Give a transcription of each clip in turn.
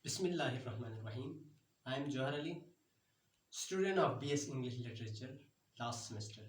Bismillahirrahmanirrahim. I am Johar Ali, student of BS English Literature last semester.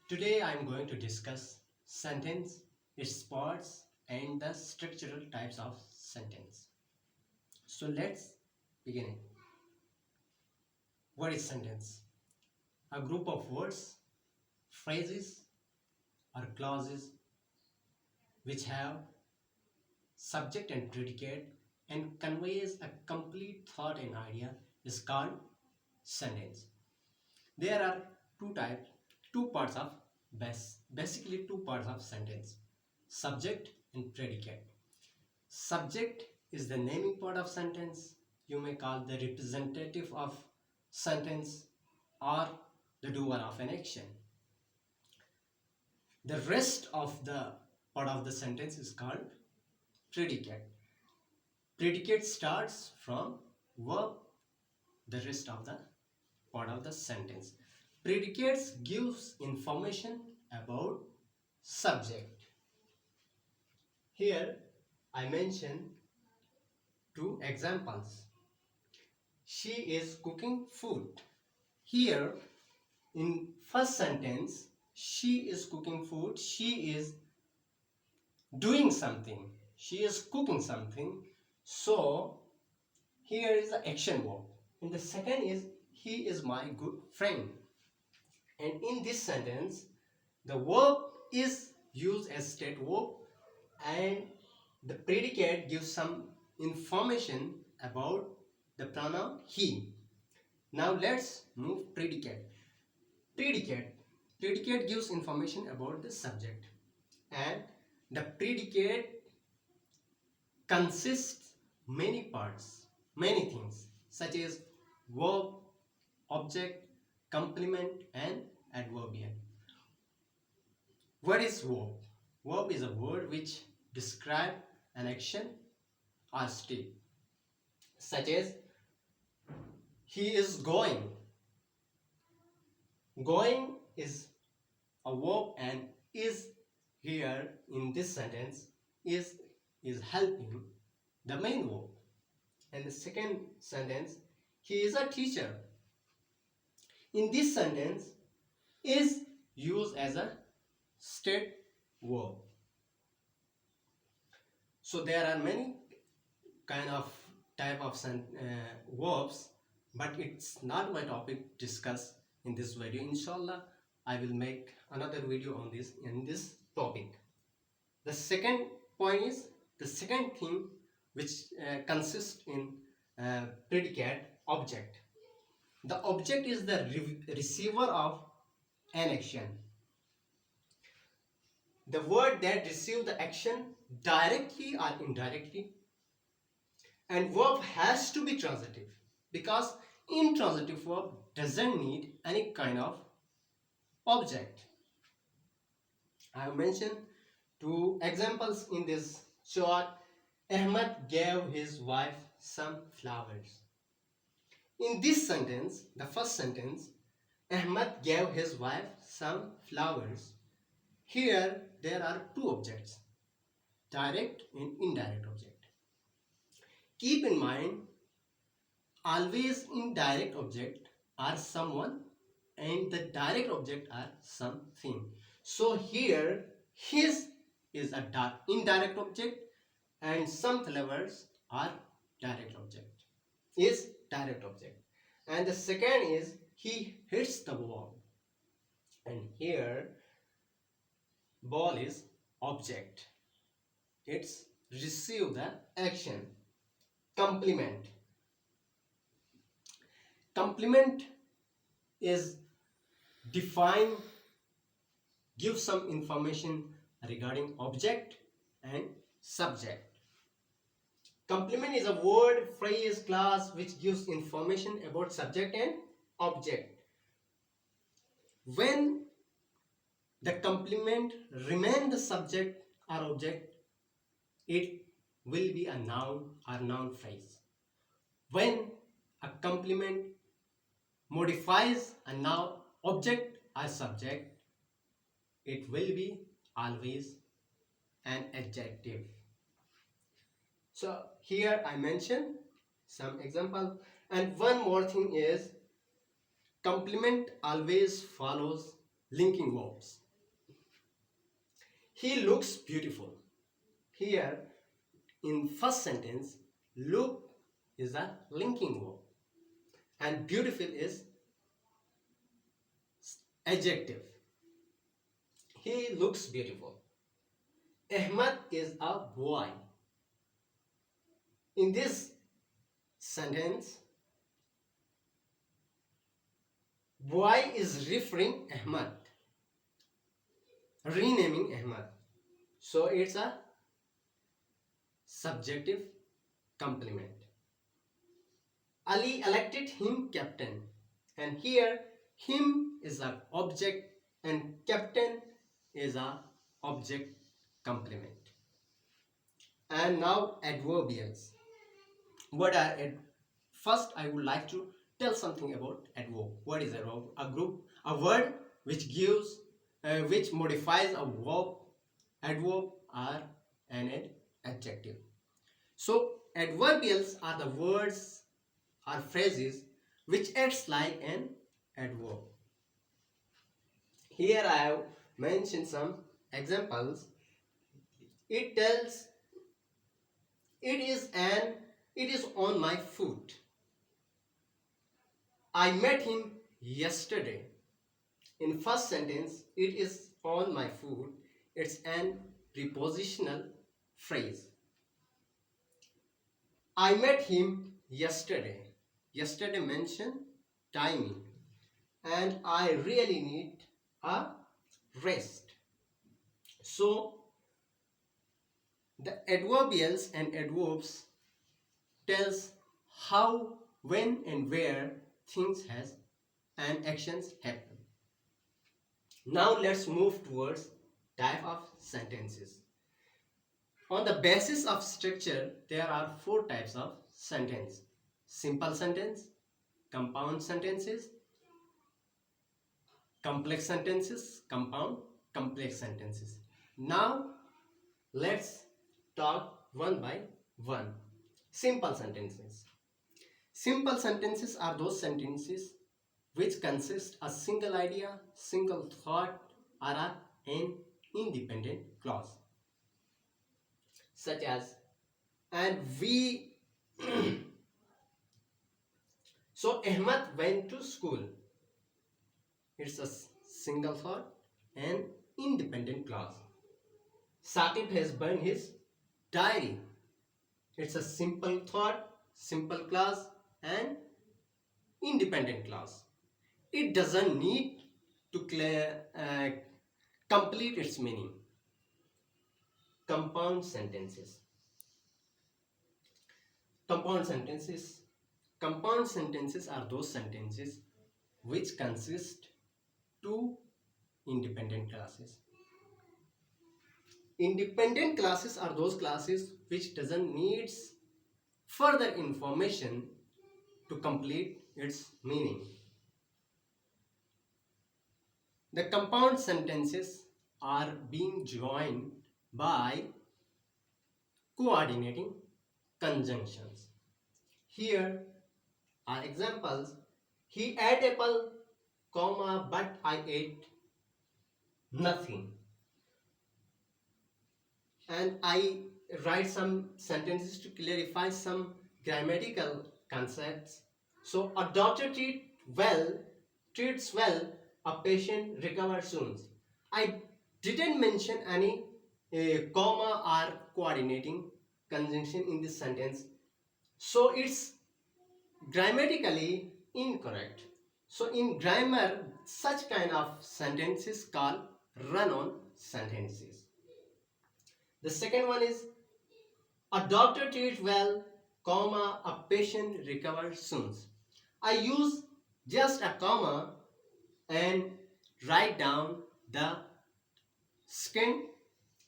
Today I am going to discuss sentence, its parts and the structural types of sentence. So let's begin it. What is sentence? A group of words, phrases or clauses which have subject and predicate and conveys a complete thought and idea is called sentence. There are two parts of basically two parts of sentence: subject and predicate. Subject is the naming part of sentence. You may call the representative of sentence or the doer of an action. The rest of the part of the sentence is called predicate. Predicate starts from verb, the rest of the part of the sentence. Predicates gives information about subject. Here I mention two examples. She is cooking food. Here in first sentence, she is cooking food. She is doing something. She is cooking something. So here is the action verb. And the second is he is my good friend. And in this sentence, the verb is used as state verb and the predicate gives some information about the pronoun he. Now let's move predicate. Predicate gives information about the subject, and the predicate consists many parts, many things such as verb, object, complement and adverbial. What is verb? Verb is a word which describes an action or state, such as he is going. Going is a verb and is here in this sentence is helping the main verb. And the second sentence, he is a teacher. In this sentence is used as a state verb. So there are many kind of type of verbs, but it's not my topic to discuss in this video. Inshallah, I will make another video on this in this topic. The second point is the second thing which consists in predicate object. The object is the receiver of an action. The word that receives the action directly or indirectly, and verb has to be transitive because intransitive verb doesn't need any kind of object. I have mentioned two examples in this chart. Ahmed gave his wife some flowers. In this sentence, the first sentence, Ahmed gave his wife some flowers. Here there are two objects, direct and indirect object. Keep in mind, always indirect object are someone and the direct object are something. So here his is a indirect object and some flowers are direct object, is direct object. And the second is he hits the ball, and here ball is object, it's receive the action. Complement is define, give some information regarding object and subject. Complement is a word, phrase, clause which gives information about subject and object. When the complement remain the subject or object, it will be a noun or noun phrase. When a complement modifies a noun, object or subject, it will be always an adjective. So here I mention some example. And one more thing is complement always follows linking verbs. He looks beautiful. Here in first sentence, look is a linking verb and beautiful is adjective. He looks beautiful. Ahmad is a boy. In this sentence, boy is referring Ahmad, renaming Ahmad. So it's a subjective complement. Ali elected him captain, and here him is an object and captain is a object complement. And now adverbials. What are first I would like to tell something about adverb. What is adverb? A group, a word which gives which modifies a verb, adverb or an adjective. So adverbials are the words or phrases which acts like an adverb. Here I have mentioned some examples. It tells it is on my foot. I met him yesterday. In first sentence, it is on my foot. It's an prepositional phrase. I met him yesterday. Yesterday mentioned timing. And I really need a rest. So the adverbials and adverbs tells how, when and where things has and actions happen. Now let's move towards type of sentences. On the basis of structure, there are four types of sentence. Simple sentence, compound sentences, complex sentences, compound, complex sentences. Now let's talk one by one. Simple sentences. Simple sentences are those sentences which consist a single idea, single thought, or an independent clause. Such as, and we so Ahmad went to school. It's a single thought and independent clause. Saqib has burned his diary. It's a simple thought, simple clause and independent clause. It doesn't need to complete its meaning. Compound sentences. Compound sentences. Compound sentences are those sentences which consist two independent classes. Independent classes are those classes which doesn't need further information to complete its meaning. The compound sentences are being joined by coordinating conjunctions. Here are examples. He ate apple, comma, but I ate nothing. And I write some sentences to clarify some grammatical concepts. So a doctor treats well, a patient recovers soon. I didn't mention any comma or coordinating conjunction in this sentence. So it's grammatically incorrect. So in grammar, such kind of sentences called run-on sentences. The second one is a doctor treats well, comma, a patient recovers soon. I use just a comma and write down the second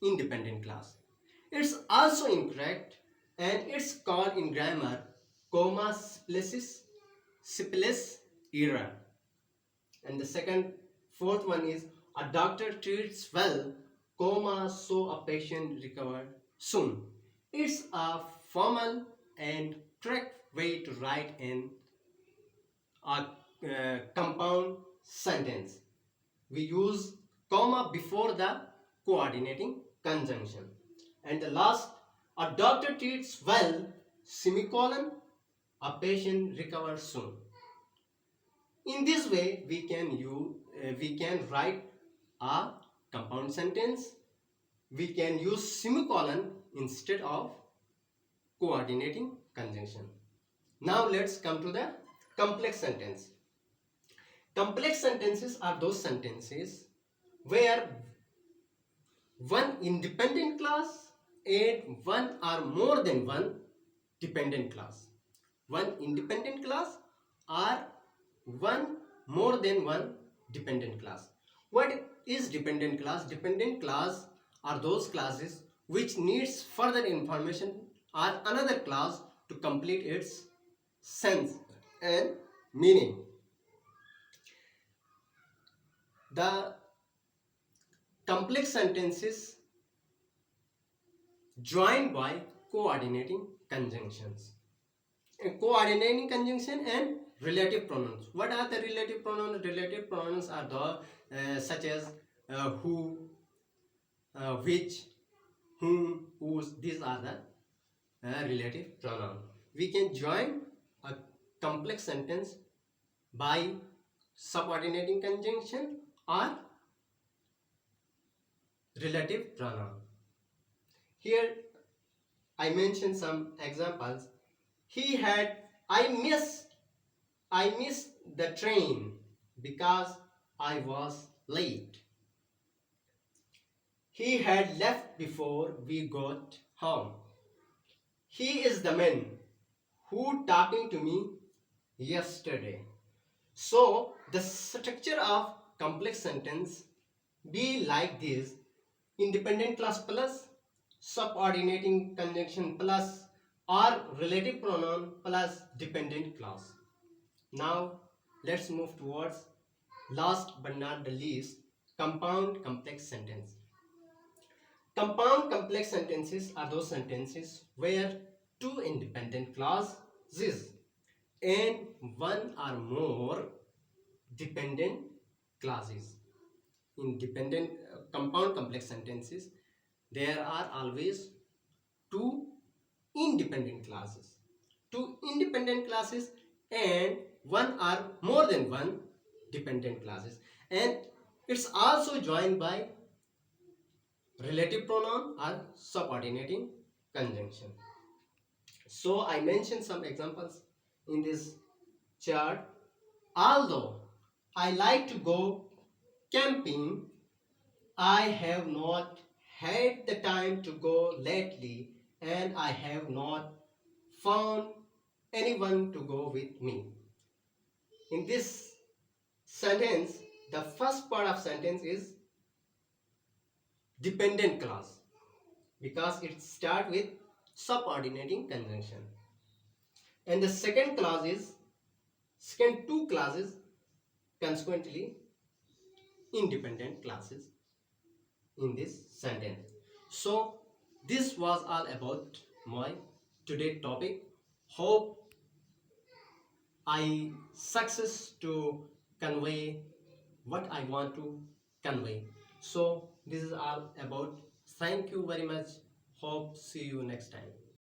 independent clause. It's also incorrect and it's called in grammar comma splicit error. And the fourth one is a doctor treats well, comma, so a patient recovered soon. It's a formal and correct way to write in a compound sentence. We use comma before the coordinating conjunction. And the last, a doctor treats well, semicolon, a patient recovers soon. In this way, we can write a compound sentence. We can use semicolon instead of coordinating conjunction. Now let's come to the complex sentence. Complex sentences are those sentences where one independent clause and one or more than one dependent clause. One independent clause or one more than one dependent clause. What is dependent clause? Dependent clause are those clauses which needs further information or another clause to complete its sense and meaning. The complex sentences joined by coordinating conjunctions. Coordinating conjunction and relative pronouns. What are the relative pronouns? Relative pronouns are the such as who, which, whom, whose. These are the relative pronoun. We can join a complex sentence by subordinating conjunction or relative pronoun. Here I mentioned some examples. He had, I missed the train because I was late. He had left before we got home. He is the man who talking to me yesterday. So the structure of complex sentence be like this: independent clause plus subordinating conjunction plus or relative pronoun plus dependent clause. Now let's move towards last but not the least, compound complex sentence. Compound complex sentences are those sentences where two independent clauses and one or more dependent clauses. In dependent compound complex sentences, there are always two independent clauses. Two independent clauses and one or more than one dependent clauses. And it's also joined by relative pronoun or subordinating conjunction. So I mentioned some examples in this chart. Although I like to go camping, I have not had the time to go lately and I have not found anyone to go with me. In this sentence, the first part of sentence is dependent clause because it starts with subordinating conjunction. And the second two clauses consequently independent clauses in this sentence. So this was all about my today topic. Hope I success to convey what I want to convey. So this is all about. Thank you very much. Hope see you next time.